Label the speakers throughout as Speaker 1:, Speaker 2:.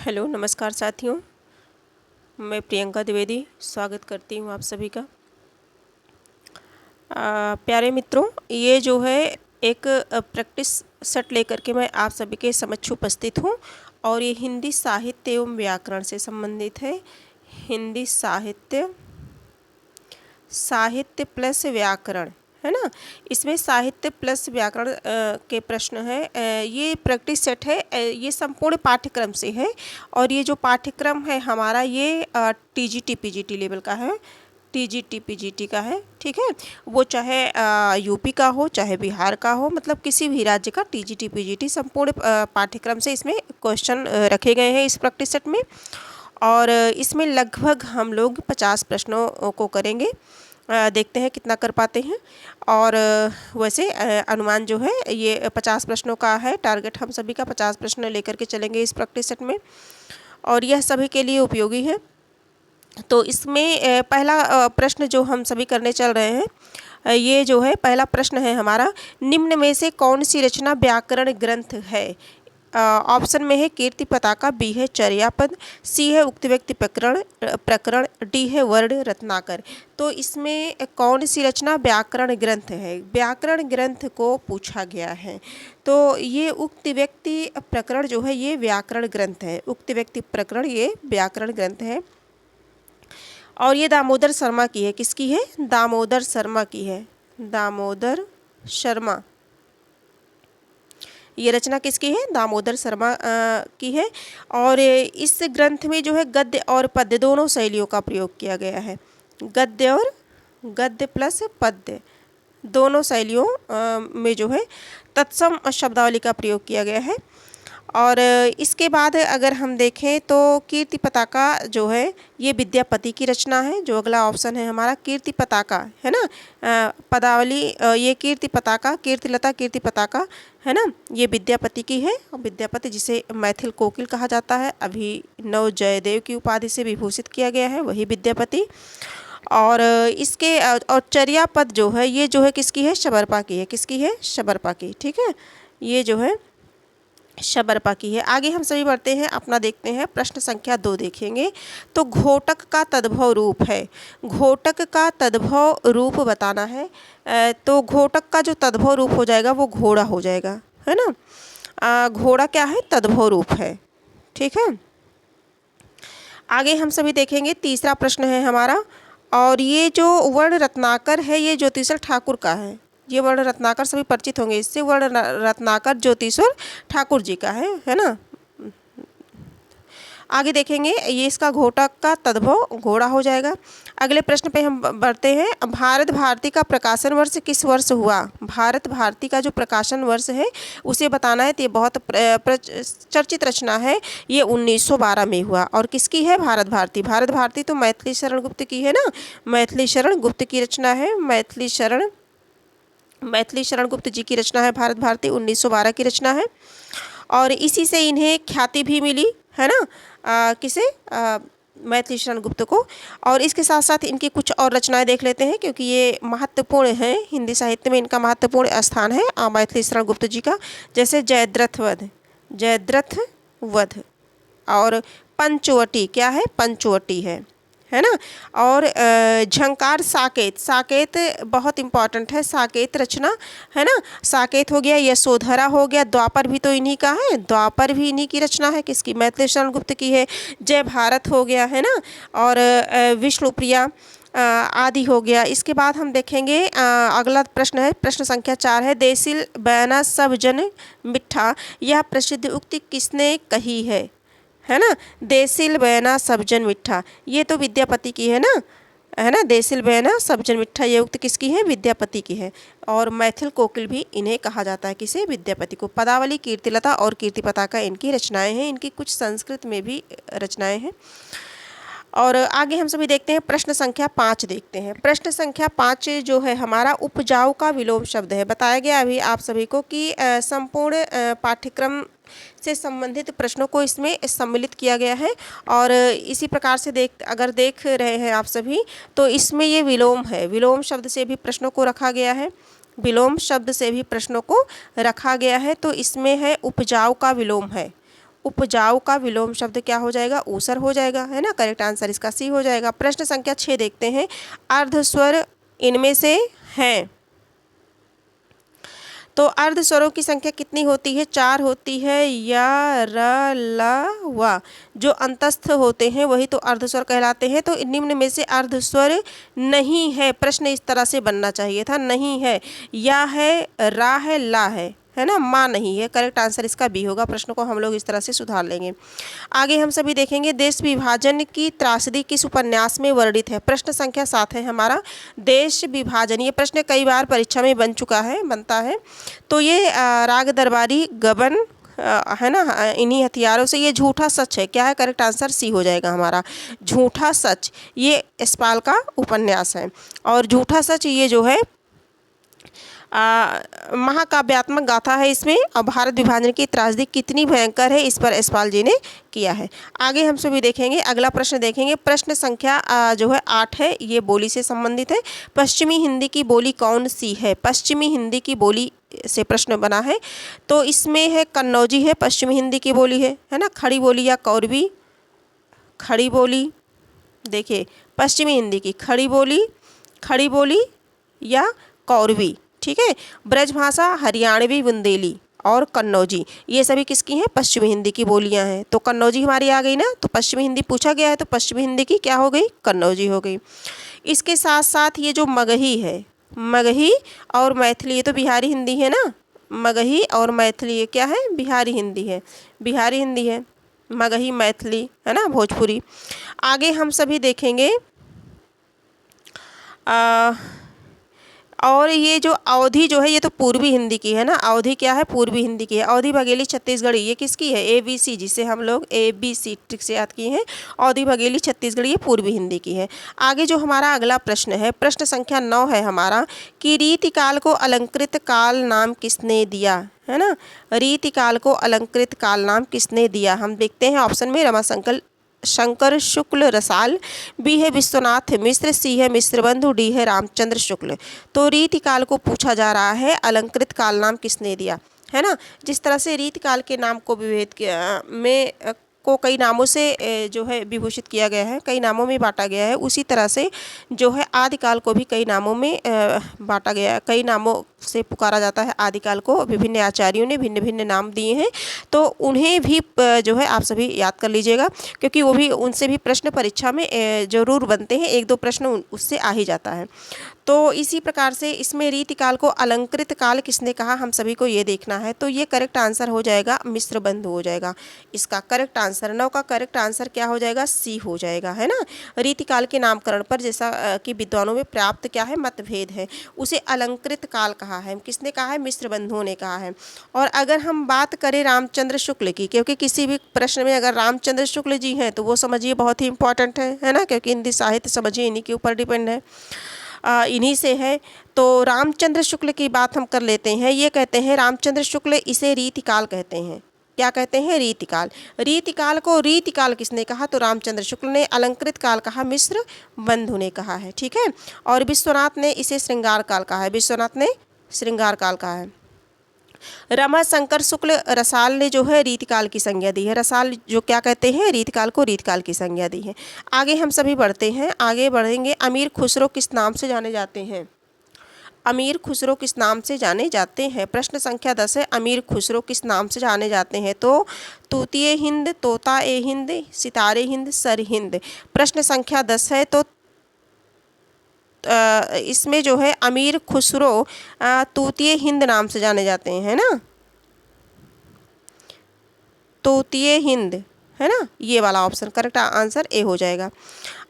Speaker 1: Hello नमस्कार साथियों, मैं प्रियंका द्विवेदी स्वागत करती हूँ आप सभी का। प्यारे मित्रों, ये जो है एक प्रैक्टिस सेट लेकर के मैं आप सभी के समक्ष उपस्थित हूँ और ये हिंदी साहित्य एवं व्याकरण से संबंधित है। हिंदी साहित्य प्लस व्याकरण है ना। इसमें साहित्य प्लस व्याकरण के प्रश्न है। ये प्रैक्टिस सेट है। ये संपूर्ण पाठ्यक्रम से है और ये जो पाठ्यक्रम है हमारा ये टीजीटी पीजीटी लेवल का है। टीजीटी पीजीटी का है, ठीक है। वो चाहे यूपी का हो चाहे बिहार का हो, मतलब किसी भी राज्य का टीजीटी पीजीटी संपूर्ण पाठ्यक्रम से इसमें क्वेश्चन रखे गए हैं इस प्रैक्टिस सेट में। और इसमें लगभग हम लोग 50 प्रश्नों को करेंगे। देखते हैं कितना कर पाते हैं। और वैसे अनुमान जो है ये 50 प्रश्नों का है। टारगेट हम सभी का 50 प्रश्न लेकर के चलेंगे इस प्रैक्टिस सेट में और यह सभी के लिए उपयोगी है। तो इसमें पहला प्रश्न जो हम सभी करने चल रहे हैं, ये जो है पहला प्रश्न है हमारा, निम्न में से कौन सी रचना व्याकरण ग्रंथ है। ऑप्शन में है कीर्ति पताका, बी है चर्यापद, सी है उक्त व्यक्ति प्रकरण, डी है वर्ण रत्नाकर। तो इसमें कौन सी रचना व्याकरण ग्रंथ है, व्याकरण ग्रंथ को पूछा गया है। तो ये उक्त व्यक्ति प्रकरण जो है ये व्याकरण ग्रंथ है। उक्त व्यक्ति प्रकरण ये व्याकरण ग्रंथ है और ये दामोदर शर्मा की है। किसकी है? दामोदर शर्मा की है। दामोदर शर्मा, ये रचना किसकी है? दामोदर शर्मा की है। और इस ग्रंथ में जो है गद्य और पद्य दोनों शैलियों का प्रयोग किया गया है। गद्य प्लस पद्य दोनों शैलियों में जो है तत्सम शब्दावली का प्रयोग किया गया है। और इसके बाद अगर हम देखें तो कीर्ति पताका जो है ये विद्यापति की रचना है। जो अगला ऑप्शन है हमारा कीर्ति पताका है ना। पदावली ये कीर्ति पताका, कीर्तिलता कीर्ति पताका है ना, ये विद्यापति की है। विद्यापति जिसे मैथिल कोकिल कहा जाता है, अभिनव जयदेव की उपाधि से विभूषित किया गया है, वही विद्यापति। और इसके और चर्यापद जो है ये जो है किसकी है? शबरपा की है। किसकी है? शबरपा की, ठीक है। ये जो है शबरपा की है। आगे हम सभी बढ़ते हैं, अपना देखते हैं प्रश्न संख्या 2 देखेंगे। तो घोटक का तद्भव रूप है। घोटक का तद्भव रूप बताना है। तो घोटक का जो तद्भव रूप हो जाएगा वो घोड़ा हो जाएगा, है ना। घोड़ा क्या है? तद्भव रूप है, ठीक है। आगे हम सभी देखेंगे, तीसरा प्रश्न है हमारा और ये जो वर्ण रत्नाकर है ये ज्योतिषर ठाकुर का है। ये वर्ण रत्नाकर सभी परिचित होंगे इससे। वर्ण रत्नाकर ज्योतिषर ठाकुर जी का है ना। आगे देखेंगे, ये इसका घोटक का तद्भव घोड़ा हो जाएगा। अगले प्रश्न पे हम बढ़ते हैं। भारत भारती का प्रकाशन वर्ष किस वर्ष हुआ? भारत भारती का जो प्रकाशन वर्ष है उसे बताना है। तो ये बहुत चर्चित रचना है, ये 1912 में हुआ। और किसकी है? भारत भारती। भारत भारती तो मैथिली शरण गुप्त की है ना। मैथिली शरण गुप्त की रचना है। मैथिली शरण गुप्त जी की रचना है भारत भारती, 1912 की रचना है। और इसी से इन्हें ख्याति भी मिली है ना। किसे? मैथिली शरण गुप्त को। और इसके साथ साथ इनकी कुछ और रचनाएं देख लेते हैं क्योंकि ये महत्वपूर्ण है, हिंदी साहित्य में इनका महत्वपूर्ण स्थान है मैथिली शरण गुप्त जी का। जैसे जयद्रथ वध और पंचवटी, क्या है? पंचवटी है ना। और झंकार साकेत बहुत इंपॉर्टेंट है। साकेत रचना है ना। साकेत हो गया, यशोधरा हो गया, द्वापर भी तो इन्हीं का है। द्वापर भी इन्हीं की रचना है। किसकी? मैथिली शरण गुप्त की है। जय भारत हो गया है ना। और विष्णुप्रिया आदि हो गया। इसके बाद हम देखेंगे अगला प्रश्न है, प्रश्न संख्या 4 है। देसिल बयाना सब जन मिठा, यह प्रसिद्ध उक्ति किसने कही है ना। देसिल बयाना सबजन मिठा, ये तो विद्यापति की है ना। देसिल बयाना सबजन मिठा, ये उक्त किसकी है? विद्यापति की है। और मैथिल कोकिल भी इन्हें कहा जाता है। किसे? विद्यापति को। पदावली कीर्तिलता और कीर्ति पताका इनकी रचनाएं हैं। इनकी कुछ संस्कृत में भी रचनाएं हैं। और आगे हम सभी देखते हैं, प्रश्न संख्या 5 देखते हैं। प्रश्न संख्या 5 जो है हमारा उपजाऊ का विलोम शब्द है। बताया गया अभी आप सभी को कि संपूर्ण पाठ्यक्रम से संबंधित प्रश्नों को इसमें सम्मिलित किया गया है। और इसी प्रकार से अगर देख रहे हैं आप सभी तो इसमें ये विलोम है। विलोम शब्द से भी प्रश्नों को रखा गया है। विलोम शब्द से भी प्रश्नों को रखा गया है। तो इसमें है उपजाऊ का विलोम है। उपजाऊ का विलोम शब्द क्या हो जाएगा, ऊसर हो जाएगा, है ना। करेक्ट आंसर इसका सी हो जाएगा। प्रश्न संख्या 6 देखते हैं। अर्धस्वर इनमें से हैं। तो अर्ध स्वरों की संख्या कितनी होती है, 4 होती है। या, र, ल, व। जो अंतस्थ होते हैं वही तो अर्धस्वर कहलाते हैं। तो निम्न में से अर्धस्वर नहीं है, प्रश्न इस तरह से बनना चाहिए था, नहीं है। या है, रा है, ला है ना, माँ नहीं है। करेक्ट आंसर इसका बी होगा। प्रश्न को हम लोग इस तरह से सुधार लेंगे। आगे हम सभी देखेंगे, देश विभाजन की त्रासदी किस उपन्यास में वर्णित है। प्रश्न संख्या 7 है हमारा, देश विभाजन। ये प्रश्न कई बार परीक्षा में बनता है। तो ये राग दरबारी गबन है ना, इन्हीं हथियारों से। ये झूठा सच है, क्या है, करेक्ट आंसर सी हो जाएगा हमारा, झूठा सच। ये यशपाल का उपन्यास है। और झूठा सच ये जो है महाकाव्यात्मक गाथा है इसमें। और भारत विभाजन की त्रासदी कितनी भयंकर है, इस पर यशपाल जी ने किया है। आगे हम सभी देखेंगे, अगला प्रश्न देखेंगे। प्रश्न संख्या जो है 8 है, ये बोली से संबंधित है। पश्चिमी हिंदी की बोली कौन सी है। पश्चिमी हिंदी की बोली से प्रश्न बना है। तो इसमें है कन्नौजी है, पश्चिमी हिंदी की बोली है ना। खड़ी बोली या कौरवी, खड़ी बोली, देखिए पश्चिमी हिंदी की खड़ी बोली या कौरवी, ठीक है। ब्रजभाषा हरियाणवी, बुंदेली और कन्नौजी, ये सभी किसकी हैं, पश्चिमी हिंदी की बोलियां हैं। तो कन्नौजी हमारी आ गई ना, तो पश्चिमी हिंदी पूछा गया है तो पश्चिमी हिंदी की क्या हो गई, कन्नौजी हो गई। इसके साथ साथ ये जो मगही है, मगही और मैथिली, ये तो बिहारी हिंदी है ना। मगही और मैथिली ये क्या है, बिहारी हिंदी है। मगही मैथिली है ना, भोजपुरी। आगे हम सभी देखेंगे और ये जो अवधी जो है ये तो पूर्वी हिंदी की है ना। अवधी क्या है, पूर्वी हिंदी की है। अवधी बघेली छत्तीसगढ़ी, ये किसकी है, ABC, जिसे हम लोग ABC ट्रिक से याद किए हैं। अवधी बघेली छत्तीसगढ़ी, ये पूर्वी हिंदी की है। आगे जो हमारा अगला प्रश्न है, प्रश्न संख्या 9 है हमारा, कि रीतिकाल को अलंकृत काल नाम किसने दिया, है ना। रीतिकाल को अलंकृत काल नाम किसने दिया। हम देखते हैं ऑप्शन में, रमाशंकर शंकर शुक्ल रसाल, बी है विश्वनाथ मिश्र, सी है मिश्रबंधु, डी है रामचंद्र शुक्ल। तो रीतिकाल को पूछा जा रहा है, अलंकृत काल नाम किसने दिया, है ना। जिस तरह से रीतिकाल के नाम को को कई नामों से जो है विभूषित किया गया है, कई नामों में बांटा गया है, उसी तरह से जो है आदिकाल को भी कई नामों में बांटा गया है, कई नामों से पुकारा जाता है आदिकाल को। विभिन्न आचार्यों ने भिन्न भिन्न नाम दिए हैं, तो उन्हें भी जो है आप सभी याद कर लीजिएगा, क्योंकि वो भी, उनसे भी प्रश्न परीक्षा में जरूर बनते हैं, 1-2 प्रश्न उससे आ ही जाता है। तो इसी प्रकार से इसमें रीतिकाल को अलंकृत काल किसने कहा, हम सभी को ये देखना है। तो ये करेक्ट आंसर हो जाएगा, मिश्रबंधु हो जाएगा इसका करेक्ट आंसर। 9 का करेक्ट आंसर क्या हो जाएगा, सी हो जाएगा, है ना। रीतिकाल के नामकरण पर जैसा कि विद्वानों में पर्याप्त क्या है, मतभेद है, उसे अलंकृत काल कहा है। किसने कहा है, मिश्रबंधुओं ने कहा है। और अगर हम बात करें रामचंद्र शुक्ल की, क्योंकि किसी भी प्रश्न में अगर रामचंद्र शुक्ल जी हैं तो वो समझिए बहुत ही इंपॉर्टेंट है ना, क्योंकि हिंदी साहित्य समझिए इन्हीं के ऊपर डिपेंड है, इन्हीं से है। तो रामचंद्र शुक्ल की बात हम कर लेते हैं। ये कहते हैं रामचंद्र शुक्ल, इसे रीतिकाल कहते हैं। क्या कहते हैं, रीतिकाल। रीतिकाल को रीतिकाल किसने कहा, तो रामचंद्र शुक्ल ने। अलंकृत काल कहा मिश्रबंधु ने कहा है, ठीक है। और विश्वनाथ ने इसे श्रृंगार काल कहा है, विश्वनाथ ने श्रृंगार काल कहा है। रमाशंकर शुक्ल रसाल ने जो है रीतिकाल की संज्ञा दी है। रसाल जो क्या कहते हैं, रीतिकाल को रीतिकाल की संज्ञा दी है। आगे हम सभी बढ़ते हैं, आगे बढ़ेंगे। अमीर खुसरो किस नाम से जाने जाते हैं, अमीर खुसरो किस नाम से जाने जाते हैं। प्रश्न संख्या 10 है, अमीर खुसरो किस नाम से जाने जाते हैं। तो तूतीय हिंद, तोता ए हिंद, सितारे हिंद, सर हिंद। प्रश्न संख्या 10 है। तो इसमें जो है अमीर खुसरो तूतीय हिंद नाम से जाने जाते हैं, है ना। तूतीय हिंद, है ना, ये वाला ऑप्शन करेक्ट आंसर ए हो जाएगा।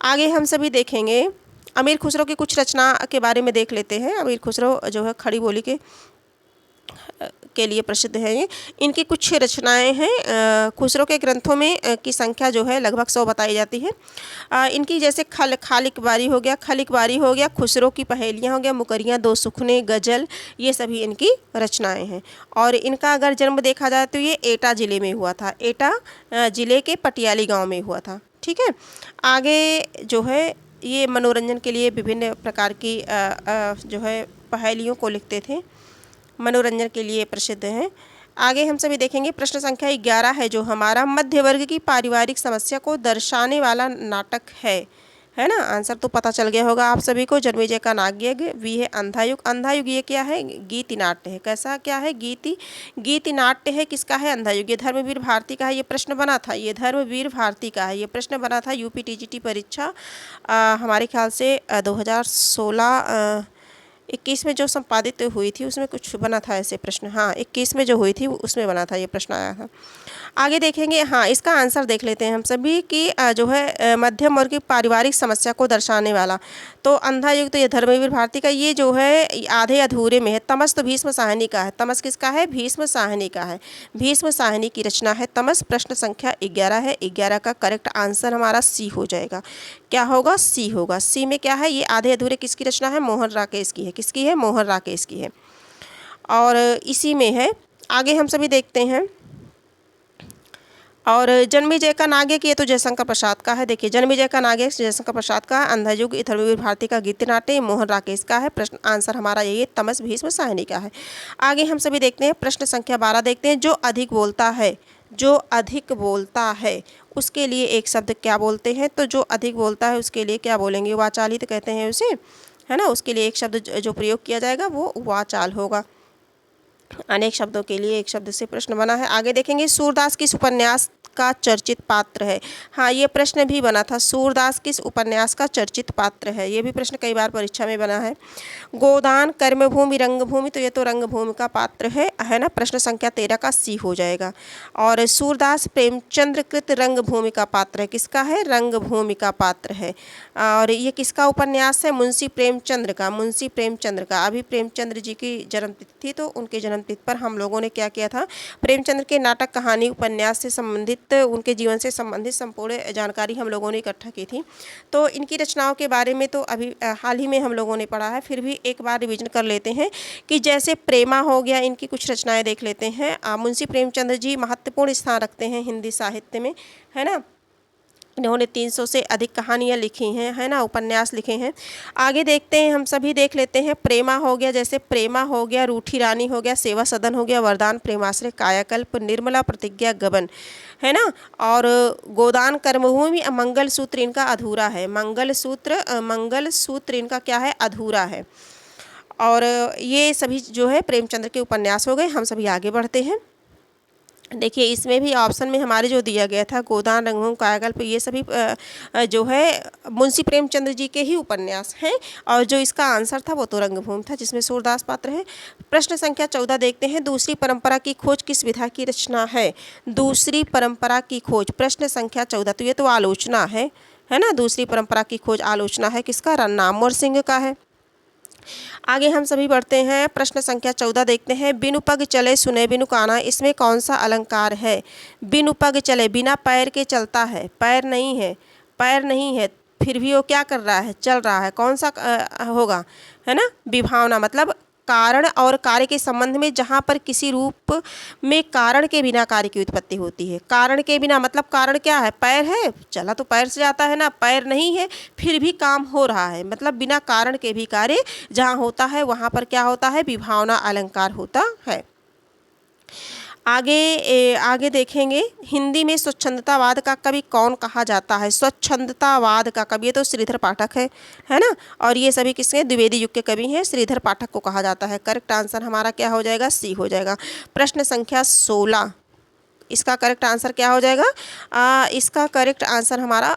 Speaker 1: आगे हम सभी देखेंगे, अमीर खुसरो की कुछ रचना के बारे में देख लेते हैं। अमीर खुसरो जो है खड़ी बोली के लिए प्रसिद्ध है। ये इनकी कुछ रचनाएं हैं। खुसरो के ग्रंथों में की संख्या जो है लगभग 100 बताई जाती है। इनकी जैसे खालिक बारी हो गया, खुसरो की पहेलियाँ हो गया, मुकरियाँ, दो सुखने, गजल, ये सभी इनकी रचनाएं हैं। और इनका अगर जन्म देखा जाए तो ये एटा ज़िले में हुआ था, एटा ज़िले के पटियाली गाँव में हुआ था, ठीक है। आगे जो है ये मनोरंजन के लिए विभिन्न प्रकार की जो है पहेलियों को लिखते थे, मनोरंजन के लिए प्रसिद्ध हैं। आगे हम सभी देखेंगे प्रश्न संख्या 11 है जो हमारा, मध्य वर्ग की पारिवारिक समस्या को दर्शाने वाला नाटक है ना। आंसर तो पता चल गया होगा आप सभी को। जन्मेजय का नाट्यज्ञ, वी है अंधायुग। अंधायुग ये क्या है? गीति नाट्य है। कैसा क्या है? गीति नाट्य है। किसका है? अंधायुग। ये धर्मवीर भारती का है। ये प्रश्न बना था, ये धर्मवीर भारती का है। ये प्रश्न बना था यूपी टीजीटी परीक्षा हमारे ख्याल से 2016 21 में जो संपादित हुई थी उसमें कुछ बना था ऐसे प्रश्न। हाँ, 21 में जो हुई थी उसमें बना था, ये प्रश्न आया था। आगे देखेंगे, हाँ इसका आंसर देख लेते हैं हम सभी कि जो है मध्यम वर्ग की पारिवारिक समस्या को दर्शाने वाला। तो अंधा युग तो ये धर्मवीर भारती का, ये जो है आधे अधूरे में है। तमस तो भीष्म साहनी का है। तमस किसका है? भीष्म साहनी का है। भीष्म साहनी की रचना है तमस। प्रश्न संख्या 11 है। 11 का करेक्ट आंसर हमारा सी हो जाएगा। क्या होगा? सी होगा। सी में क्या है? ये आधे अधूरे किसकी रचना है? मोहन राकेश की है। किसकी है? मोहन राकेश की है। और इसी में है। आगे हम सभी देखते हैं, और जन्मेजय का नाट्य की, ये तो जयशंकर प्रसाद का है। देखिए, जन्मेजय का नाट्य जयशंकर प्रसाद का, अंधायुग धर्मवीर भारती का गीति नाट्य मोहन राकेश का है। प्रश्न आंसर हमारा यही है, तमस भीष्म साहनी का है। आगे हम सभी देखते हैं प्रश्न संख्या 12 देखते हैं, जो अधिक बोलता है, जो अधिक बोलता है उसके लिए एक शब्द क्या बोलते हैं? तो जो अधिक बोलता है उसके लिए क्या बोलेंगे? वाचालित कहते हैं उसे, है ना। उसके लिए एक शब्द जो प्रयोग किया जाएगा वो वाचाल होगा। अनेक शब्दों के लिए एक शब्द से प्रश्न बना है। आगे देखेंगे, सूरदास किस उपन्यास का चर्चित पात्र है? हाँ, ये प्रश्न भी बना था, सूरदास किस उपन्यास का चर्चित पात्र है। ये भी प्रश्न कई बार परीक्षा में बना है। गोदान, कर्मभूमि, रंगभूमि, तो ये तो रंगभूमि का पात्र है ना। प्रश्न संख्या 13 का सी हो जाएगा। और सूरदास प्रेमचंद्र कृत रंगभूमि का पात्र है। किसका है? रंगभूमि का पात्र है। और ये किसका उपन्यास है? मुंशी प्रेमचंद्र का। मुंशी प्रेमचंद्र का। अभी प्रेमचंद्र जी की जन्मतिथि थी, तो उनके जन्मतिथि पर हम लोगों ने क्या किया था? प्रेमचंद्र के नाटक, कहानी, उपन्यास से संबंधित, उनके जीवन से संबंधित संपूर्ण जानकारी हम लोगों ने इकट्ठा की थी। तो इनकी रचनाओं के बारे में तो अभी हाल ही में हम लोगों ने पढ़ा है, फिर भी एक बार रिवीजन कर लेते हैं कि जैसे प्रेमा हो गया, इनकी कुछ रचनाएं देख लेते हैं। मुंशी प्रेमचंद्र जी महत्वपूर्ण स्थान रखते हैं हिंदी साहित्य में, है ना। इन्होंने 300 से अधिक कहानियाँ लिखी हैं, है ना, उपन्यास लिखे हैं। आगे देखते हैं, हम सभी देख लेते हैं। प्रेमा हो गया, जैसे प्रेमा हो गया, रूठी रानी हो गया, सेवा सदन हो गया, वरदान, प्रेमाश्रय, कायाकल्प, निर्मला, प्रतिज्ञा, गबन, है ना। और गोदान, कर्मभूमि, मंगलसूत्र इनका अधूरा है। मंगलसूत्र इनका क्या है? अधूरा है। और ये सभी जो है प्रेमचंद्र के उपन्यास हो गए। हम सभी आगे बढ़ते हैं। देखिए, इसमें भी ऑप्शन में हमारे जो दिया गया था, गोदान, रंगभूमि, कायाकल्प, ये सभी जो है मुंशी प्रेमचंद्र जी के ही उपन्यास हैं। और जो इसका आंसर था वो तो रंगभूमि था, जिसमें सूरदास पात्र है। प्रश्न संख्या 14 देखते हैं, दूसरी परंपरा की खोज किस विधा की रचना है? दूसरी परंपरा की खोज, प्रश्न संख्या 14, तो ये तो आलोचना है ना। दूसरी परंपरा की खोज आलोचना है। किसका? नामवर सिंह का है। आगे हम सभी बढ़ते हैं। प्रश्न संख्या 14 देखते हैं, बिनु पग चले सुने बिनु काना, इसमें कौन सा अलंकार है? बिनु पग चले, बिना पैर के चलता है, पैर नहीं है, पैर नहीं है, फिर भी वो क्या कर रहा है? चल रहा है। कौन सा होगा? है ना, विभावना, मतलब कारण और कार्य के संबंध में, जहाँ पर किसी रूप में कारण के बिना कार्य की उत्पत्ति होती है। कारण के बिना मतलब कारण क्या है? पैर है, चला तो पैर से जाता है ना। पैर नहीं है, फिर भी काम हो रहा है, मतलब बिना कारण के भी कार्य जहाँ होता है वहाँ पर क्या होता है? विभावना अलंकार होता है। आगे देखेंगे, हिंदी में स्वच्छंदतावाद का कवि कौन कहा जाता है? स्वच्छंदतावाद का कवि, ये तो श्रीधर पाठक है ना। और ये सभी किसके? द्विवेदी युग के कवि हैं, श्रीधर पाठक को कहा जाता है। करेक्ट आंसर हमारा क्या हो जाएगा? सी हो जाएगा। प्रश्न संख्या 16, इसका करेक्ट आंसर क्या हो जाएगा? इसका करेक्ट आंसर हमारा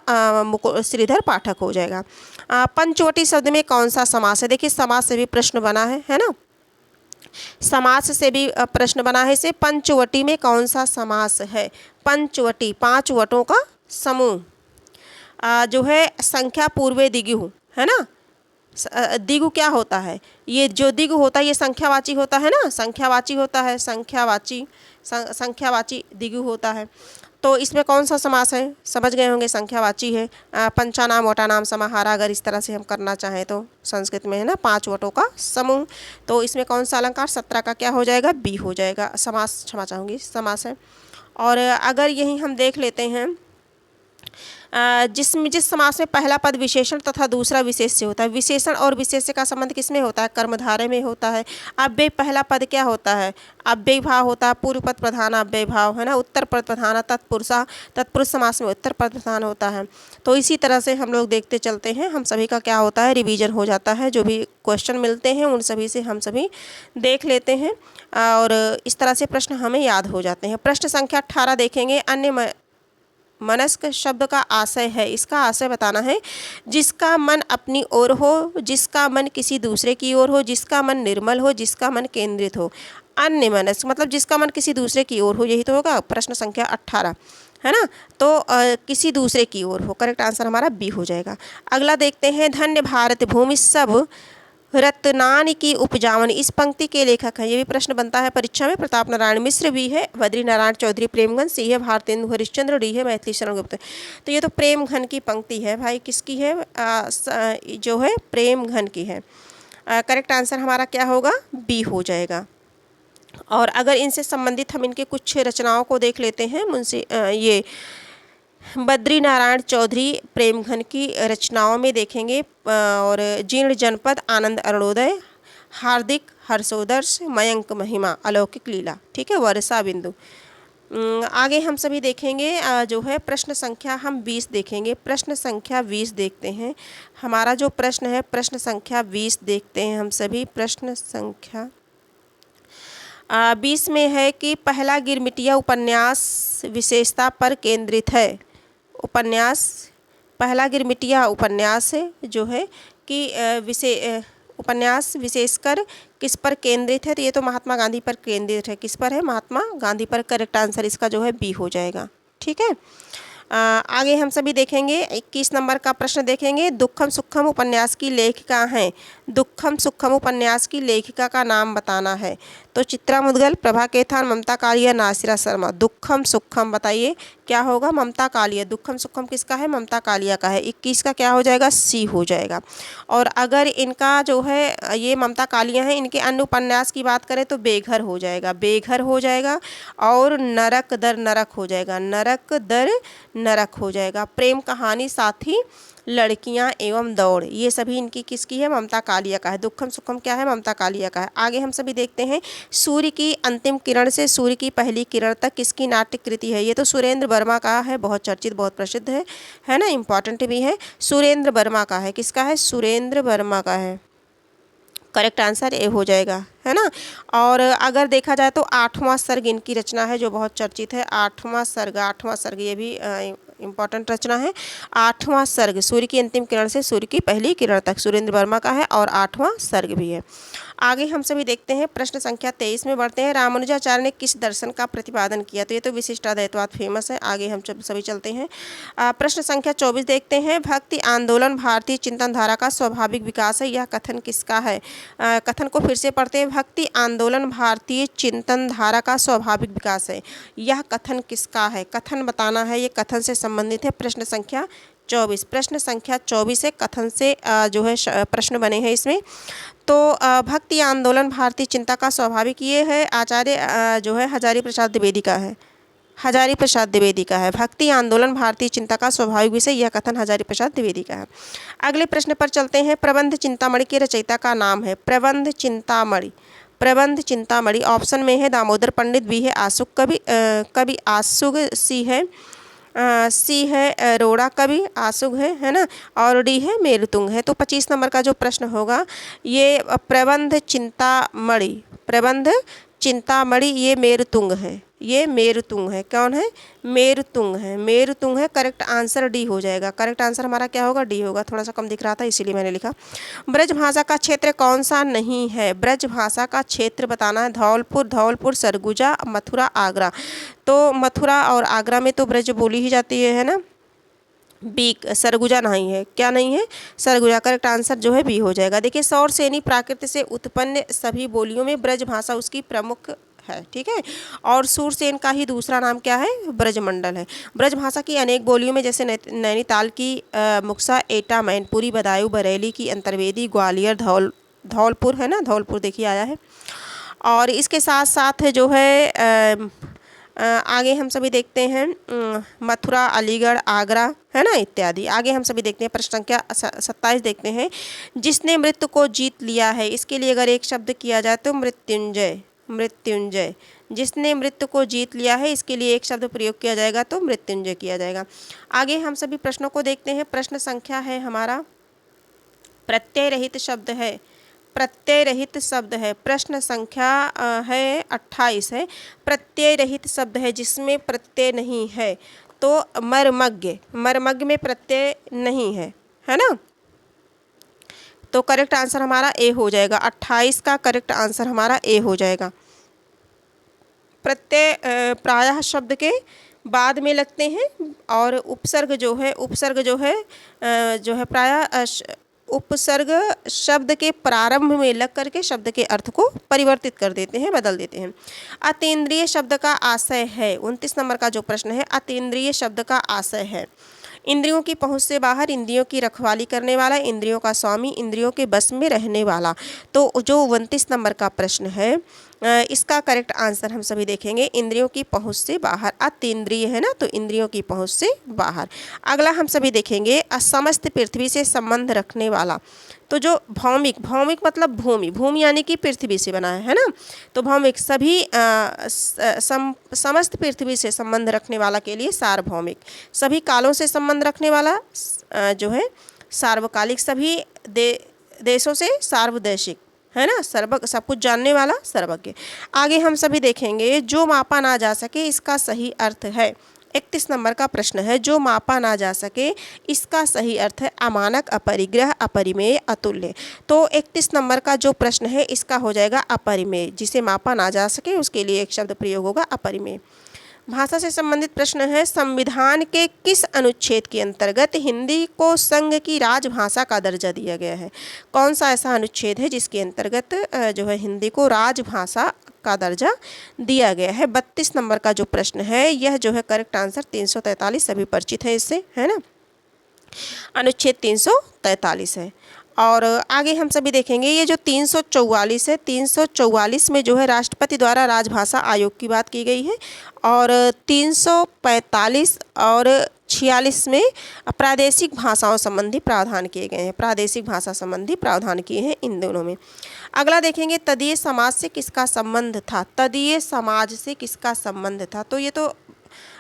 Speaker 1: श्रीधर पाठक हो जाएगा। पंचवटी शब्द में कौन सा समास है? देखिए, समास से भी प्रश्न बना है ना। समास से भी प्रश्न बना है इसे। पंचवटी में कौन सा समास है? पंचवटी, 5 वटों का समूह। जो है संख्या पूर्वे दिगु, है ना। दिगु क्या होता है? ये जो दिगु होता है ये संख्यावाची होता है ना, संख्यावाची होता है, संख्यावाची दिगु होता है। तो इसमें कौन सा समास है? समझ गए होंगे, संख्यावाची है। पंचानाम वटानाम समाहारा, अगर इस तरह से हम करना चाहें तो संस्कृत में, है ना, 5 वटों का समूह। तो इसमें कौन सा अलंकार? 17 का क्या हो जाएगा? बी हो जाएगा। समास, क्षमा चाहूँगी, समास है। और अगर यही हम देख लेते हैं जिस समास में पहला पद विशेषण तथा दूसरा विशेष्य होता है। विशेषण और विशेष्य का संबंध किसमें होता है? कर्मधारय में होता है। अव्यय पहला पद क्या होता है? अव्यय भाव होता है। पूर्व पद प्रधान अव्यय भाव है ना। उत्तर पद प्रधान तत्पुरुषा, तत्पुरुष समास में उत्तर पद प्रधान होता है। तो इसी तरह से हम लोग देखते चलते हैं, हम सभी का क्या होता है, रिवीजन हो जाता है। जो भी क्वेश्चन मिलते हैं उन सभी से हम सभी देख लेते हैं और इस तरह से प्रश्न हमें याद हो जाते हैं। प्रश्न संख्या 18 देखेंगे। अन्य मनस्क शब्द का आशय है, इसका आशय बताना है। जिसका मन अपनी ओर हो, जिसका मन किसी दूसरे की ओर हो, जिसका मन निर्मल हो, जिसका मन केंद्रित हो। अन्य मनस्क मतलब जिसका मन किसी दूसरे की ओर हो, यही तो होगा प्रश्न संख्या 18 है ना। तो किसी दूसरे की ओर हो, करेक्ट आंसर हमारा बी हो जाएगा। अगला देखते हैं। धन्य भारत भूमि सब रत्नानि की उपजावन, इस पंक्ति के लेखक हैं। ये भी प्रश्न बनता है परीक्षा में। प्रताप नारायण मिश्र भी है, बद्री नारायण चौधरी प्रेमघन, सी है भारतेंदु हरिश्चंद्र, डी है मैथिली शरण गुप्त। तो ये तो प्रेमघन की पंक्ति है भाई, किसकी है? जो है प्रेमघन की है। करेक्ट आंसर हमारा क्या होगा? बी हो जाएगा। और अगर इनसे संबंधित हम इनके कुछ रचनाओं को देख लेते हैं, मुंशी ये बद्री नारायण चौधरी प्रेमघन की रचनाओं में देखेंगे और जीर्ण जनपद, आनंद अरुणोदय, हार्दिक हर्षोदर्श, मयंक महिमा, अलौकिक लीला, ठीक है, वर्षा बिंदु। आगे हम सभी देखेंगे जो है प्रश्न संख्या हम 20 देखेंगे। प्रश्न संख्या 20 देखते हैं। हमारा जो प्रश्न है प्रश्न संख्या 20 देखते हैं हम सभी। प्रश्न संख्या 20 में है कि पहला गिरमिटिया उपन्यास विशेषता पर केंद्रित है। उपन्यास पहला गिरमिटिया उपन्यास है जो है कि उपन्यास विशेषकर किस पर केंद्रित है? तो ये तो महात्मा गांधी पर केंद्रित है। किस पर है? महात्मा गांधी पर। करेक्ट आंसर इसका जो है बी हो जाएगा, ठीक है। आगे हम सभी देखेंगे 21 नंबर का प्रश्न देखेंगे। दुखम सुखम उपन्यास की लेखिका हैं। दुखम सुखम उपन्यास की लेखिका का नाम बताना है। तो चित्रा मुदगल, प्रभा केथान, ममता कालिया, नासिरा शर्मा। दुखम सुखम बताइए क्या होगा? ममता कालिया। दुखम सुखम किसका है? ममता कालिया का है। 21 का क्या हो जाएगा? सी हो जाएगा। और अगर इनका जो है ये ममता कालिया है, इनके अन्य उपन्यास की बात करें तो बेघर हो जाएगा, बेघर हो जाएगा और नरक दर नरक हो जाएगा, नरक दर नरक हो जाएगा। प्रेम कहानी, साथी, लड़कियां एवं दौड़, ये सभी इनकी किसकी है? ममता कालिया का है। दुखम सुखम क्या है? ममता कालिया का है। आगे हम सभी देखते हैं। सूर्य की अंतिम किरण से सूर्य की पहली किरण तक किसकी नाट्य कृति है? ये तो सुरेंद्र वर्मा का है, बहुत चर्चित, बहुत प्रसिद्ध है ना, इम्पॉर्टेंट भी है। सुरेंद्र वर्मा का है। किसका है? सुरेंद्र वर्मा का है। करेक्ट आंसर ए हो जाएगा, है ना। और अगर देखा जाए तो 8वां सर्ग इनकी रचना है जो बहुत चर्चित है। 8वां सर्ग ये भी इम्पॉर्टेंट रचना है। 8वां सर्ग सूर्य की अंतिम किरण से सूर्य की पहली किरण तक सुरेंद्र वर्मा का है और 8वां सर्ग भी है। आगे हम सभी देखते हैं। प्रश्न संख्या 23 में बढ़ते हैं। रामानुजाचार्य ने किस दर्शन का प्रतिपादन किया? तो ये तो विशिष्टाद्वैतवाद फेमस है। आगे हम सभी चलते हैं। प्रश्न संख्या 24 देखते हैं। भक्ति आंदोलन भारतीय चिंतन धारा का स्वाभाविक विकास है, यह कथन किसका है? कथन को फिर से पढ़ते हैं। भक्ति आंदोलन भारतीय चिंतन धारा का स्वाभाविक विकास है, यह कथन किसका है? कथन बताना है, ये कथन से संबंधित है। प्रश्न संख्या 24, प्रश्न संख्या 24 है, कथन से जो है प्रश्न बने हैं इसमें। तो भक्ति आंदोलन भारतीय चिंता का स्वाभाविक, ये है आचार्य जो है हजारी प्रसाद द्विवेदी का है। हजारी प्रसाद द्विवेदी का है। भक्ति आंदोलन भारतीय चिंता का स्वाभाविक विषय, यह कथन हजारी प्रसाद द्विवेदी का है। अगले प्रश्न पर चलते हैं। प्रबंध चिंतामणि के रचयिता का नाम है। प्रबंध चिंतामणि, प्रबंध चिंतामणि ऑप्शन में है दामोदर पंडित, बी है आसुक कवि, कवि आसुग, सी है रोड़ा कवि आसुग है ना, और डी है मेरुतुंग है। तो 25 नंबर का जो प्रश्न होगा ये प्रबंध चिंतामणि, प्रबंध चिंतामणि ये मेरुतुंग है, ये मेरुतुंग है। कौन है? मेरुतुंग है, मेरुतुंग है। करेक्ट आंसर डी हो जाएगा। करेक्ट आंसर हमारा क्या होगा? डी होगा। थोड़ा सा कम दिख रहा था इसीलिए मैंने लिखा। ब्रज भाषा का क्षेत्र कौन सा नहीं है? ब्रज भाषा का क्षेत्र बताना है। धौलपुर, धौलपुर, सरगुजा, मथुरा, आगरा। तो मथुरा और आगरा में तो ब्रज बोली ही जाती है ना। बी सरगुजा नहीं है। क्या नहीं है? सरगुजा। करेक्ट आंसर जो है बी हो जाएगा। देखिए सौरसेनी प्राकृत से उत्पन्न सभी बोलियों में ब्रज भाषा उसकी प्रमुख है, ठीक है। और सूरसेन का ही दूसरा नाम क्या है? ब्रजमंडल है। ब्रज भाषा की अनेक बोलियों में जैसे नैनीताल की मुक्सा, एटा, मैनपुरी, बदायूं, बरेली की अंतर्वेदी, ग्वालियर, धौलपुर है ना, धौलपुर देखिए आया है। और इसके साथ साथ जो है आगे हम सभी देखते हैं मथुरा, अलीगढ़, आगरा, है ना, इत्यादि। आगे हम सभी देखते हैं प्रश्न संख्या 27 देखते हैं। जिसने मृत्यु को जीत लिया है, इसके लिए अगर एक शब्द किया जाए तो मृत्युंजय। मृत्युंजय, जिसने मृत्यु को जीत लिया है, इसके लिए एक शब्द प्रयोग किया जाएगा तो मृत्युंजय किया जाएगा। आगे हम सभी प्रश्नों को देखते हैं। प्रश्न संख्या है हमारा प्रत्यय रहित शब्द है, प्रत्यय रहित शब्द है। प्रश्न संख्या है 28 है। प्रत्यय रहित शब्द है जिसमें प्रत्यय नहीं है, तो मर्मज्ञ। मर्मज्ञ में प्रत्यय नहीं है ना, तो करेक्ट आंसर हमारा ए हो जाएगा। 28 का करेक्ट आंसर हमारा ए हो जाएगा। प्रत्यय प्रायः शब्द के बाद में लगते हैं और उपसर्ग जो है प्रायः उपसर्ग शब्द के प्रारंभ में लग करके शब्द के अर्थ को परिवर्तित कर देते हैं, बदल देते हैं। अतीन्द्रिय शब्द का आशय है, 29 नंबर का जो प्रश्न है, अतीन्द्रिय शब्द का आशय है इंद्रियों की पहुंच से बाहर, इंद्रियों की रखवाली करने वाला, इंद्रियों का स्वामी, इंद्रियों के बस में रहने वाला। तो जो 29 नंबर का प्रश्न है, इसका करेक्ट आंसर हम सभी देखेंगे इंद्रियों की पहुंच से बाहर। अतीन्द्रिय है ना, तो इंद्रियों की पहुंच से बाहर। अगला हम सभी देखेंगे समस्त पृथ्वी से संबंध रखने वाला। तो जो भौमिक, भौमिक मतलब भूमि, भूमि यानी कि पृथ्वी से बना है ना, तो भौमिक सभी समस्त पृथ्वी से संबंध रखने वाला के लिए सार्वभौमिक। सभी कालों से संबंध रखने वाला जो है सार्वकालिक, सभी देशों से सार्वदेशिक, है ना, सब कुछ जानने वाला सर्वज्ञ। आगे हम सभी देखेंगे जो मापा ना जा सके, इसका सही अर्थ है। 31 नंबर का प्रश्न है, जो मापा ना जा सके, इसका सही अर्थ है अमानक, अपरिग्रह, अपरिमेय, अतुल्य। तो 31 नंबर का जो प्रश्न है, इसका हो जाएगा अपरिमेय। जिसे मापा ना जा सके उसके लिए एक शब्द प्रयोग होगा अपरिमेय। भाषा से संबंधित प्रश्न है, संविधान के किस अनुच्छेद के अंतर्गत हिंदी को संघ की राजभाषा का दर्जा दिया गया है? कौन सा ऐसा अनुच्छेद है जिसके अंतर्गत जो है हिंदी को राजभाषा का दर्जा दिया गया है? 32 नंबर का जो प्रश्न है, यह जो है करेक्ट आंसर 343, सभी परिचित है इससे, है ना, अनुच्छेद 343 है। और आगे हम सभी देखेंगे ये जो 344 है, 344 में जो है राष्ट्रपति द्वारा राजभाषा आयोग की बात की गई है, और 345 और 46 में प्रादेशिक भाषाओं संबंधी प्रावधान किए गए हैं, प्रादेशिक भाषा संबंधी प्रावधान किए हैं इन दोनों में। अगला देखेंगे तदीय समाज से किसका संबंध था? तदीय समाज से किसका संबंध था? तो ये तो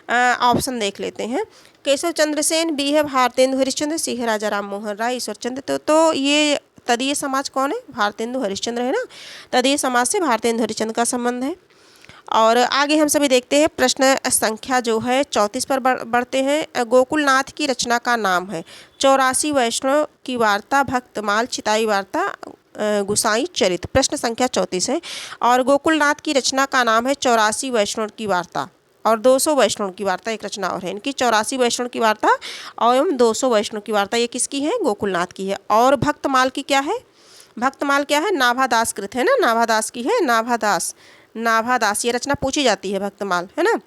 Speaker 1: ऑप्शन देख लेते हैं। केशव चंद्र सेन, बी है भारतेंदु हरिश्चंद्र, सी है राजा राम मोहन राय, ईश्वर चंद्र। तो ये तदीय समाज कौन है? भारतेंदु हरिश्चंद्र है ना, तदीय समाज से भारतेंदु हरिश्चंद्र का संबंध है। और आगे हम सभी देखते हैं प्रश्न संख्या जो है 34 पर बढ़ते हैं। गोकुलनाथ की रचना का नाम है 84 वैष्णव की वार्ता, भक्तमाल, चिताई वार्ता, गुसाई चरित। प्रश्न संख्या 34 है और गोकुलनाथ की रचना का नाम है 84 वैष्णव की वार्ता और 200 वैष्णव की वार्ता। एक रचना और है इनकी, 84 वैष्णव की वार्ता और 200 वैष्णव की वार्ता। ये किसकी है? गोकुलनाथ की है। और भक्तमाल की क्या है? भक्तमाल क्या है? नाभादास कृत है ना, नाभादास की है, नाभादास, नाभादास ये रचना पूछी जाती है भक्तमाल, है ना।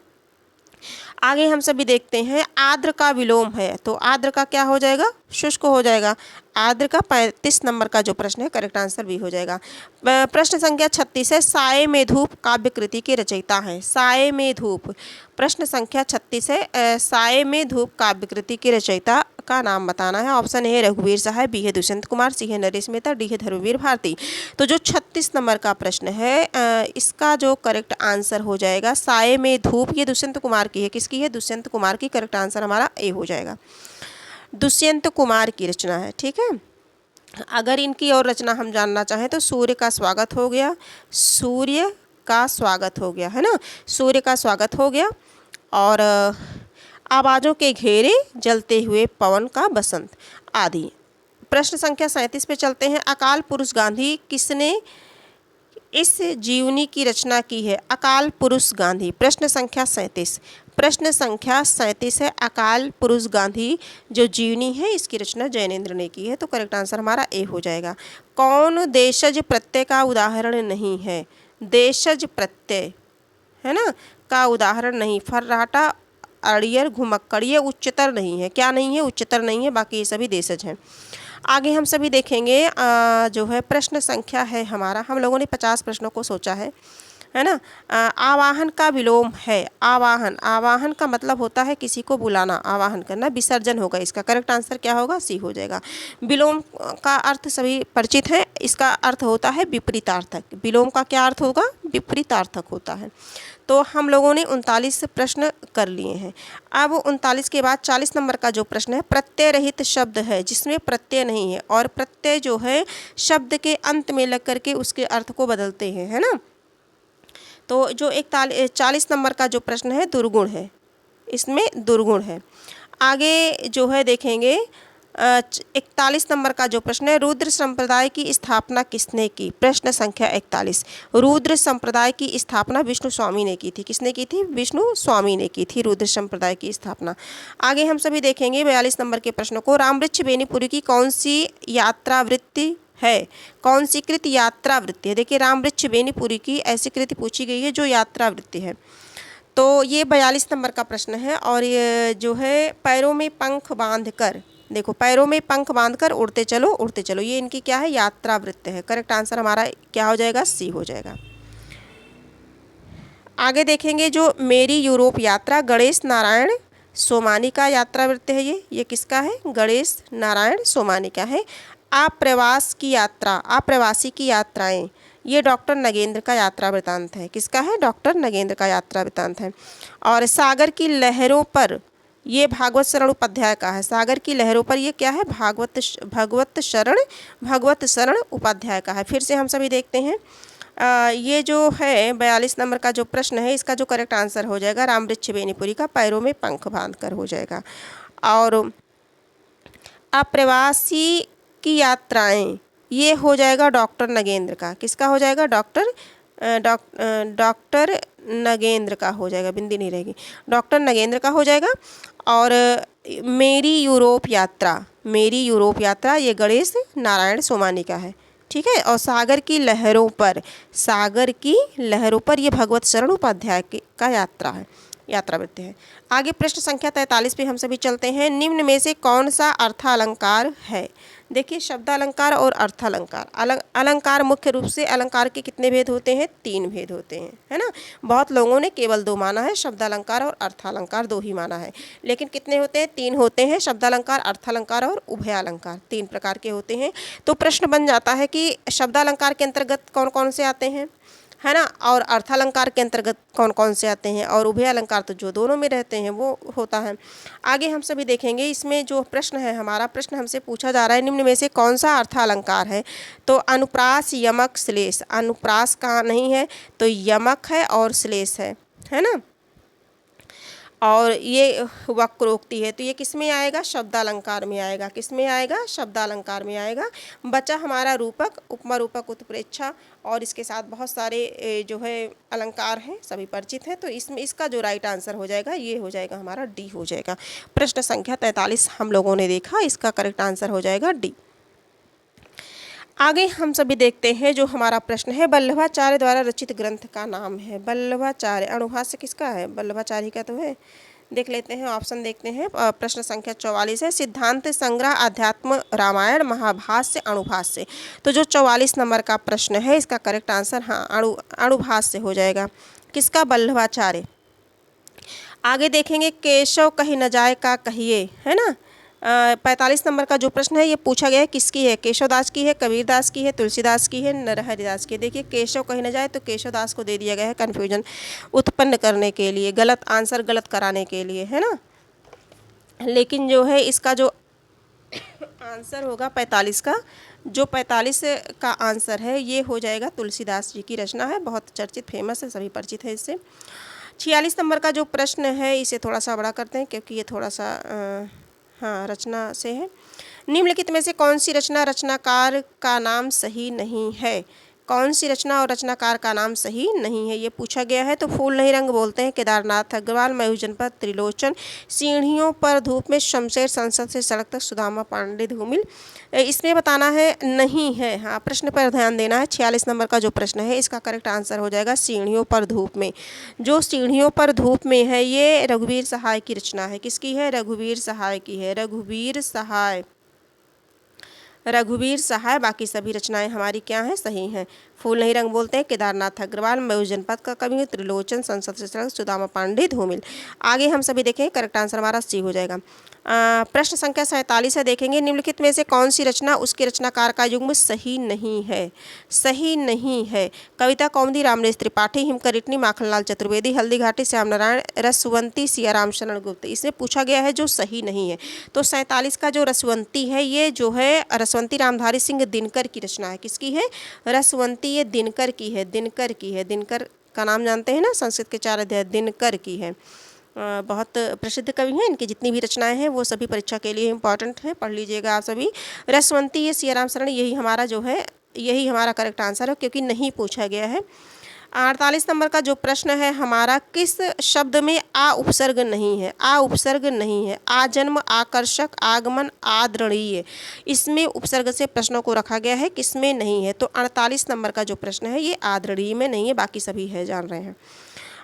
Speaker 1: आगे हम सभी देखते हैं आर्द्र का विलोम है, तो आर्द्र का क्या हो जाएगा? शुष्क हो जाएगा। आर्द्र का 35 नंबर का जो प्रश्न है करेक्ट आंसर भी हो जाएगा। प्रश्न संख्या 36 है साये में धूप काव्य कृति के रचयिता हैं। साये में धूप, प्रश्न संख्या 36 है साये में धूप काव्य कृति के रचयिता का नाम बताना है। ऑप्शन ए है रघुवीर सहाय, बी है दुष्यंत कुमार, सी है नरेश मेहता, डी है धर्मवीर भारती। तो जो 36 नंबर का प्रश्न है इसका जो करेक्ट आंसर हो जाएगा साये में धूप, ये दुष्यंत कुमार की है। किसकी है? दुष्यंत कुमार की। करेक्ट आंसर हमारा ए हो जाएगा, दुष्यंत कुमार की रचना है, ठीक है। अगर इनकी और रचना हम जानना चाहें तो सूर्य का स्वागत हो गया, सूर्य का स्वागत हो गया, है ना, सूर्य का स्वागत हो गया। और आवाज़ों के घेरे, जलते हुए पवन का बसंत आदि। प्रश्न संख्या 37 पे चलते हैं। अकाल पुरुष गांधी किसने इस जीवनी की रचना की है? अकाल पुरुष गांधी। प्रश्न संख्या 37, प्रश्न संख्या 37 है अकाल पुरुष गांधी जो जीवनी है इसकी रचना जैनेन्द्र ने की है। तो करेक्ट आंसर हमारा ए हो जाएगा। कौन देशज प्रत्यय का उदाहरण नहीं है? देशज प्रत्यय, है ना, का उदाहरण नहीं। फर्राटा, अड़ियर, घुमक्कड़ ये उच्चतर नहीं है। क्या नहीं है? उच्चतर नहीं है, बाकी ये सभी देशज हैं। आगे हम सभी देखेंगे जो है प्रश्न संख्या है हमारा, हम लोगों ने 50 प्रश्नों को सोचा है। है ना। आवाहन का विलोम है आवाहन, आवाहन का मतलब होता है किसी को बुलाना, आवाहन करना। विसर्जन होगा इसका, करेक्ट आंसर क्या होगा, सी हो जाएगा। विलोम का अर्थ सभी परिचित हैं, इसका अर्थ होता है विपरीतार्थक। विलोम का क्या अर्थ होगा, विपरीतार्थक होता है। तो हम लोगों ने 39 प्रश्न कर लिए हैं। अब 39 के बाद 40 नंबर का जो प्रश्न है, प्रत्यय रहित शब्द है जिसमें प्रत्यय नहीं है और प्रत्यय जो है शब्द के अंत में लग करके उसके अर्थ को बदलते हैं, है ना। तो जो 40 नंबर का जो प्रश्न है दुर्गुण है, इसमें दुर्गुण है। आगे जो है देखेंगे 41 नंबर का जो प्रश्न है, रुद्र संप्रदाय की स्थापना किसने की, प्रश्न संख्या 41। रुद्र संप्रदाय की स्थापना विष्णु स्वामी ने की थी, किसने की थी, विष्णु स्वामी ने की थी रुद्र संप्रदाय की स्थापना। आगे हम सभी देखेंगे 42 नंबर के प्रश्न को, रामवृक्ष बेनीपुरी की कौन सी यात्रा वृत्ति है, कौन सी कृत यात्रा वृत्ति है। देखिए रामवृक्ष बेनीपुरी की ऐसी कृति पूछी गई है जो यात्रा वृत्ति है। तो ये 42 नंबर का प्रश्न है। और ये जो है पैरों में पंख बांधकर, देखो पैरों में पंख बांधकर उड़ते चलो, ये इनकी क्या है, यात्रा वृत्त है। करेक्ट आंसर हमारा क्या हो जाएगा, सी हो जाएगा। आगे देखेंगे जो मेरी यूरोप यात्रा, गणेश नारायण सोमानी का यात्रा वृत्त है। ये किसका है, गणेश नारायण सोमानी का है। आप्रवास की यात्रा, आप्रवासी की यात्राएं, ये डॉक्टर नगेंद्र का यात्रा वृत्तांत है। किसका है, डॉक्टर नगेंद्र का यात्रा वृत्तांत है। और सागर की लहरों पर, ये भागवत शरण उपाध्याय का है। सागर की लहरों पर ये क्या है, भगवत शरण उपाध्याय का है। फिर से हम सभी देखते हैं ये जो है 42 नंबर का जो प्रश्न है, इसका जो करेक्ट आंसर हो जाएगा रामवृक्ष बेनीपुरी का पैरों में पंख बांधकर हो जाएगा। और अप्रवासी की यात्राएं, ये हो जाएगा डॉक्टर नगेंद्र का। किसका हो जाएगा, डॉक्टर नगेंद्र का हो जाएगा, बिंदी नहीं रहेगी, डॉक्टर नगेंद्र का हो जाएगा। और मेरी यूरोप यात्रा ये गणेश नारायण सोमानी का है, ठीक है। और सागर की लहरों पर ये भगवत शरण उपाध्याय का यात्रा है, यात्रा वृत्ति है। आगे प्रश्न संख्या 43 पे हम सभी चलते हैं। निम्न में से कौन सा अर्थालंकार है। देखिए शब्दालंकार और अर्थालंकार, अलंकार मुख्य रूप से अलंकार के कितने भेद होते हैं, 3 भेद होते हैं, है ना। बहुत लोगों ने केवल 2 माना है, शब्दालंकार और अर्थालंकार 2 ही माना है, लेकिन कितने होते हैं, 3 होते हैं। शब्दालंकार, अर्थालंकार और उभयालंकार 3 प्रकार के होते हैं। तो प्रश्न बन जाता है कि शब्दालंकार के अंतर्गत कौन कौन से आते हैं, है ना, और अर्थालंकार के अंतर्गत कौन कौन से आते हैं, और उभय अलंकार तो जो दोनों में रहते हैं वो होता है। आगे हम सभी देखेंगे इसमें जो प्रश्न है, हमारा प्रश्न हमसे पूछा जा रहा है निम्न में से कौन सा अर्थालंकार है। तो अनुप्रास, यमक, श्लेष। अनुप्रास का नहीं है तो यमक है और श्लेष है ना। और ये वक्रोक्ति है तो ये किस में आएगा, शब्दालंकार में आएगा। किस में आएगा, शब्दालंकार में आएगा। बचा हमारा रूपक, उपमा रूपक, उत्प्रेक्षा और इसके साथ बहुत सारे जो है अलंकार हैं, सभी परिचित हैं। तो इसमें इसका जो राइट आंसर हो जाएगा ये हो जाएगा हमारा डी हो जाएगा। प्रश्न संख्या 43 हम लोगों ने देखा, इसका करेक्ट आंसर हो जाएगा डी। आगे हम सभी देखते हैं जो हमारा प्रश्न है, वल्लभाचार्य द्वारा रचित ग्रंथ का नाम है। वल्लभाचार्य, अणुभाष्य किसका है, वल्लभाचार्य का तो है। देख लेते हैं, ऑप्शन देखते हैं। प्रश्न संख्या 44 है, सिद्धांत संग्रह, अध्यात्म रामायण, महाभाष्य, अणुभाष्य। तो जो 44 नंबर का प्रश्न है इसका करेक्ट आंसर हाँ अणुभाष्य हो जाएगा। किसका, वल्लभाचार्य। आगे देखेंगे केशव कही न जाए का कहिए, है ना। 45 नंबर का जो प्रश्न है ये पूछा गया है किसकी है, केशवदास की है, कबीरदास की है, तुलसीदास की है, नरहरिदास की। देखिए केशव कही न जाए तो केशवदास को दे दिया गया है कन्फ्यूजन उत्पन्न करने के लिए, गलत आंसर गलत कराने के लिए, है ना। लेकिन जो है इसका जो आंसर होगा 45 का, जो 45 का आंसर है ये हो जाएगा तुलसीदास जी की रचना है, बहुत चर्चित फेमस है, सभी परिचित है इससे। 46 नंबर का जो प्रश्न है इसे थोड़ा सा बड़ा करते हैं क्योंकि ये थोड़ा सा हाँ रचना से है। निम्नलिखित में से कौन सी रचना रचनाकार का नाम सही नहीं है। कौन सी रचना और रचनाकार का नाम सही नहीं है ये पूछा गया है। तो फूल नहीं रंग बोलते हैं, केदारनाथ अग्रवाल, मयूर जनपद, त्रिलोचन, सीढ़ियों पर धूप में, शमशेर, संसद से सड़क तक, सुदामा पांडे, धूमिल। इसमें बताना है नहीं है, हाँ प्रश्न पर ध्यान देना है। 46 नंबर का जो प्रश्न है इसका करेक्ट आंसर हो जाएगा सीढ़ियों पर धूप में। जो सीढ़ियों पर धूप में है ये रघुवीर सहाय की रचना है। किसकी है, रघुवीर सहाय की है, रघुवीर सहाय। बाकी सभी रचनाएं हमारी क्या हैं, सही हैं। फूल नहीं रंग बोलते हैं, केदारनाथ अग्रवाल। मयूर जनपद का कवि है, त्रिलोचन। संसद से सड़क, सुदामा पांडे, धूमिल। आगे हम सभी देखें, करेक्ट आंसर हमारा सी हो जाएगा। प्रश्न संख्या 47 है, देखेंगे निम्नलिखित में से कौन सी रचना उसके रचनाकार का युग्म सही नहीं है। सही नहीं है। कविता कौमुदी रामनेश त्रिपाठी, हिमकरिटनी माखनलाल चतुर्वेदी, हल्दी घाटी श्याम नारायण, रसवंती सियाराम शरण गुप्त। इसमें पूछा गया है जो सही नहीं है। तो 47 का जो रसवंती है, ये जो है रसवंती रामधारी सिंह दिनकर की रचना है। किसकी है? रसवंती ये दिनकर की है। दिनकर की है। दिनकर का नाम जानते हैं ना, संस्कृत के 4 अध्याय दिनकर की है। बहुत प्रसिद्ध कवि हैं। इनकी जितनी भी रचनाएं हैं वो सभी परीक्षा के लिए इम्पॉर्टेंट है, पढ़ लीजिएगा आप सभी। रसवंती ये सियाराम शरण, यही हमारा जो है, यही हमारा करेक्ट आंसर है, क्योंकि नहीं पूछा गया है। 48 नंबर का जो प्रश्न है हमारा, किस शब्द में आ उपसर्ग नहीं है? आ उपसर्ग नहीं है। आजन्म, आकर्षक, आगमन, आदरणीय, इसमें उपसर्ग से प्रश्नों को रखा गया है, किसमें नहीं है? तो 48 नंबर का जो प्रश्न है ये आदरणीय में नहीं है, बाकी सभी है, जान रहे हैं।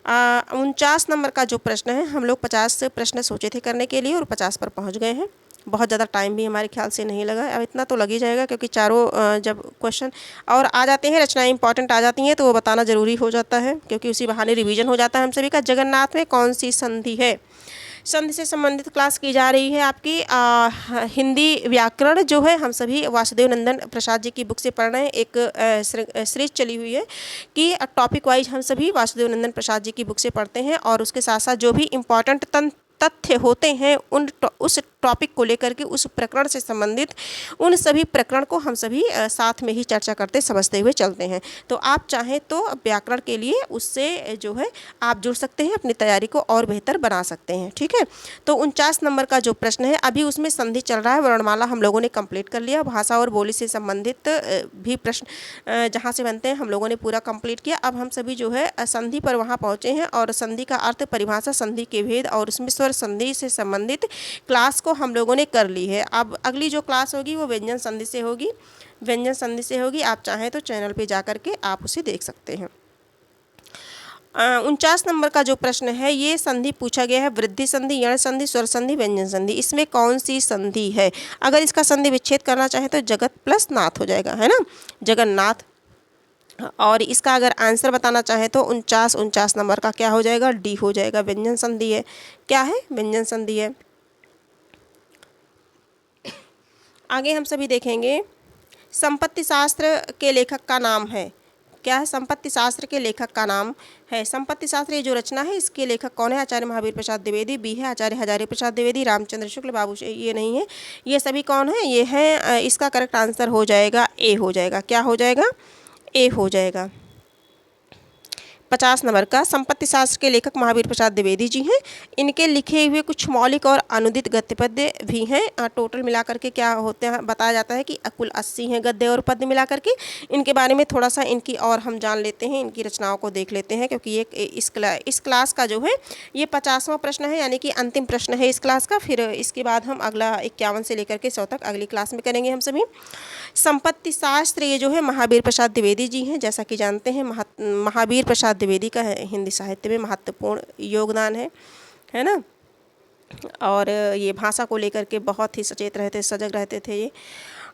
Speaker 1: 49 नंबर का जो प्रश्न है, हम लोग 50 प्रश्न सोचे थे करने के लिए और 50 पर पहुंच गए हैं। बहुत ज़्यादा टाइम भी हमारे ख्याल से नहीं लगा। अब इतना तो लग ही जाएगा, क्योंकि चारों जब क्वेश्चन और आ जाते हैं, रचनाएं इंपॉर्टेंट आ जाती हैं, तो वो बताना ज़रूरी हो जाता है, क्योंकि उसी बहाने रिवीजन हो जाता है हम सभी का। जगन्नाथ में कौन सी संधि है? संधि से संबंधित क्लास की जा रही है आपकी। हिंदी व्याकरण जो है हम सभी वासुदेव नंदन प्रसाद जी की बुक से पढ़ रहे हैं। एक सीरीज चली हुई है कि टॉपिक वाइज हम सभी वासुदेव नंदन प्रसाद जी की बुक से पढ़ते हैं, और उसके साथ साथ जो भी इम्पॉर्टेंट तथ्य होते हैं उस टॉपिक को लेकर के, उस प्रकरण से संबंधित उन सभी प्रकरण को हम सभी साथ में ही चर्चा करते समझते हुए चलते हैं। तो आप चाहें तो व्याकरण के लिए उससे जो है आप जुड़ सकते हैं, अपनी तैयारी को और बेहतर बना सकते हैं। ठीक है, तो 49 नंबर का जो प्रश्न है, अभी उसमें संधि चल रहा है। वर्णमाला हम लोगों ने कंप्लीट कर लिया। भाषा और बोली से संबंधित भी प्रश्न जहाँ से बनते हैं हम लोगों ने पूरा कंप्लीट किया। अब हम सभी जो है संधि पर वहाँ पहुँचे हैं, और संधि का अर्थ, परिभाषा, संधि के भेद और उसमें स्वर संधि से संबंधित क्लास को हम लोगों ने कर ली है। अब अगली जो क्लास होगी वो व्यंजन संधि से होगी। व्यंजन संधि से होगी। आप चाहें तो चैनल पे जा कर के आप उसे देख सकते हैं। 49 नंबर का जो प्रश्न है, ये संधि पूछा गया है, वृद्धि संधि, यण संधि, स्वर संधि, व्यंजन संधि। इसमें कौन सी संधि है? अगर इसका संधि विच्छेद करना चाहें तो जगत प्लस नाथ हो जाएगा, है ना, जगन्नाथ। और इसका अगर आंसर बताना चाहें तो 49 नंबर का क्या हो जाएगा? डी हो जाएगा। व्यंजन संधि है। क्या है? व्यंजन संधि है। आगे हम सभी देखेंगे, संपत्ति शास्त्र के लेखक का नाम है। क्या है? संपत्ति शास्त्र के लेखक का नाम है। संपत्ति शास्त्र ये जो रचना है, इसके लेखक कौन है? आचार्य महावीर प्रसाद द्विवेदी। बी है आचार्य हजारी प्रसाद द्विवेदी, रामचंद्र शुक्ल, बाबू ये नहीं है। ये सभी कौन है? ये है, इसका करेक्ट आंसर हो जाएगा ए हो जाएगा। क्या हो जाएगा? ए हो जाएगा। 50 नंबर का, संपत्ति शास्त्र के लेखक महावीर प्रसाद द्विवेदी जी हैं। इनके लिखे हुए कुछ मौलिक और अनुदित गद्य पद्य भी हैं। टोटल मिलाकर के क्या होते हैं बताया जाता है कि कुल 80 हैं गद्य और पद्य मिलाकर के। इनके बारे में थोड़ा सा इनकी और हम जान लेते हैं, इनकी रचनाओं को देख लेते हैं, क्योंकि ये इस क्लास का जो है ये 50वां प्रश्न है, यानी कि अंतिम प्रश्न है इस क्लास का। फिर इसके बाद हम अगला 51 से लेकर के 100 तक अगली क्लास में करेंगे हम सभी। संपत्ति शास्त्र ये जो है महावीर प्रसाद द्विवेदी जी हैं। जैसा कि जानते हैं महावीर प्रसाद द्विवेदी का हिंदी साहित्य में महत्वपूर्ण योगदान है ना। और ये भाषा को लेकर के बहुत ही सचेत रहते, सजग रहते थे ये।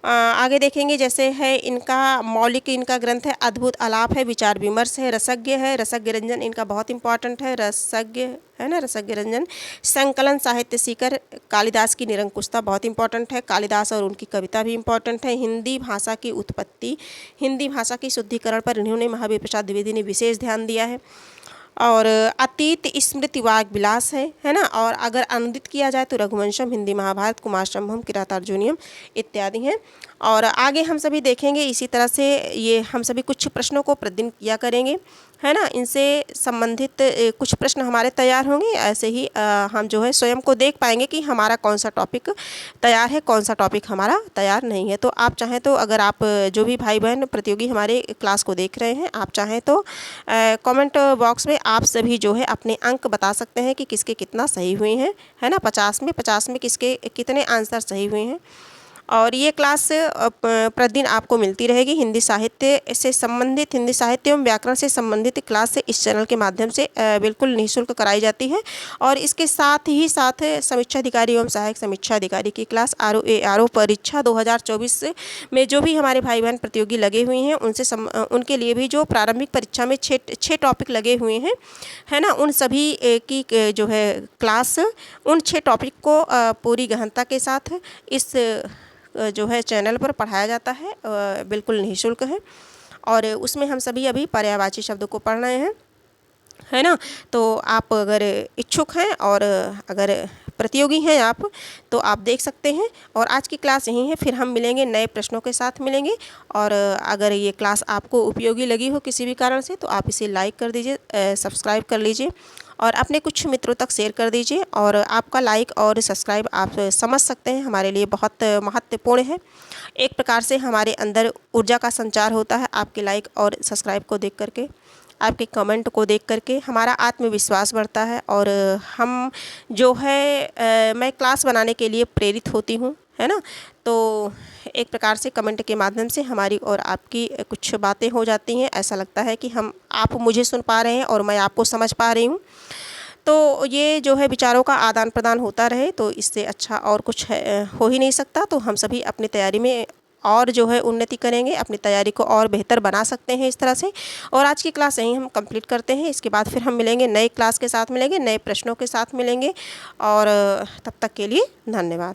Speaker 1: आगे देखेंगे, जैसे है इनका मौलिक, इनका ग्रंथ है अद्भुत आलाप है, विचार विमर्श है, रसज्ञ है, रसज्ञ रंजन इनका बहुत इंपॉर्टेंट है, रसज्ञ है ना, रसज्ञ रंजन। संकलन साहित्य सीकर, कालिदास की निरंकुशता बहुत इंपॉर्टेंट है, कालिदास और उनकी कविता भी इंपॉर्टेंट है। हिंदी भाषा की उत्पत्ति, हिंदी भाषा की शुद्धिकरण पर इन्होंने महावीर प्रसाद द्विवेदी ने विशेष ध्यान दिया है। और अतीत स्मृति वाग विलास है ना। और अगर अनुदित किया जाए तो रघुवंशम, हिंदी महाभारत, कुमार संभवम, किरातार्जुनीयम इत्यादि हैं। और आगे हम सभी देखेंगे इसी तरह से ये हम सभी कुछ प्रश्नों को प्रतिदिन किया करेंगे, है ना। इनसे संबंधित कुछ प्रश्न हमारे तैयार होंगे। ऐसे ही हम जो है स्वयं को देख पाएंगे कि हमारा कौन सा टॉपिक तैयार है, कौन सा टॉपिक हमारा तैयार नहीं है। तो आप चाहें तो, अगर आप जो भी भाई बहन प्रतियोगी हमारे क्लास को देख रहे हैं, आप चाहें तो कमेंट बॉक्स में आप सभी जो है अपने अंक बता सकते हैं कि किसके कितना सही हुए हैं, है ना। 50 में किसके कितने आंसर सही हुए हैं। और ये क्लास प्रतिदिन आपको मिलती रहेगी। हिंदी साहित्य से संबंधित, हिंदी साहित्य एवं व्याकरण से संबंधित क्लास इस चैनल के माध्यम से बिल्कुल निःशुल्क कराई जाती है। और इसके साथ ही साथ समीक्षा अधिकारी एवं सहायक समीक्षा अधिकारी की क्लास RO परीक्षा 2024 में जो भी हमारे भाई बहन प्रतियोगी लगे हुए हैं उनके लिए भी जो प्रारंभिक परीक्षा में 6 टॉपिक लगे हुए हैं, है ना, उन सभी की जो है क्लास, उन 6 टॉपिक को पूरी गहनता के साथ इस जो है चैनल पर पढ़ाया जाता है, बिल्कुल निःशुल्क है। और उसमें हम सभी अभी पर्यायवाची शब्दों को पढ़ रहे हैं, है ना। तो आप अगर इच्छुक हैं और अगर प्रतियोगी हैं आप, तो आप देख सकते हैं। और आज की क्लास यहीं है, फिर हम मिलेंगे नए प्रश्नों के साथ मिलेंगे। और अगर ये क्लास आपको उपयोगी लगी हो किसी भी कारण से, तो आप इसे लाइक कर दीजिए, सब्सक्राइब कर लीजिए और अपने कुछ मित्रों तक शेयर कर दीजिए। और आपका लाइक और सब्सक्राइब आप समझ सकते हैं हमारे लिए बहुत महत्वपूर्ण है। एक प्रकार से हमारे अंदर ऊर्जा का संचार होता है आपके लाइक और सब्सक्राइब को देख करके, आपके कमेंट को देख करके हमारा आत्मविश्वास बढ़ता है। और हम जो है मैं क्लास बनाने के लिए प्रेरित होती हूँ, है ना। तो एक प्रकार से कमेंट के माध्यम से हमारी और आपकी कुछ बातें हो जाती हैं, ऐसा लगता है कि आप मुझे सुन पा रहे हैं और मैं आपको समझ पा रही हूँ। तो ये जो है विचारों का आदान प्रदान होता रहे, तो इससे अच्छा और कुछ हो ही नहीं सकता। तो हम सभी अपनी तैयारी में और जो है उन्नति करेंगे, अपनी तैयारी को और बेहतर बना सकते हैं इस तरह से। और आज की क्लास यहीं हम कंप्लीट करते हैं। इसके बाद फिर हम मिलेंगे, नए क्लास के साथ मिलेंगे, नए प्रश्नों के साथ मिलेंगे। और तब तक के लिए धन्यवाद।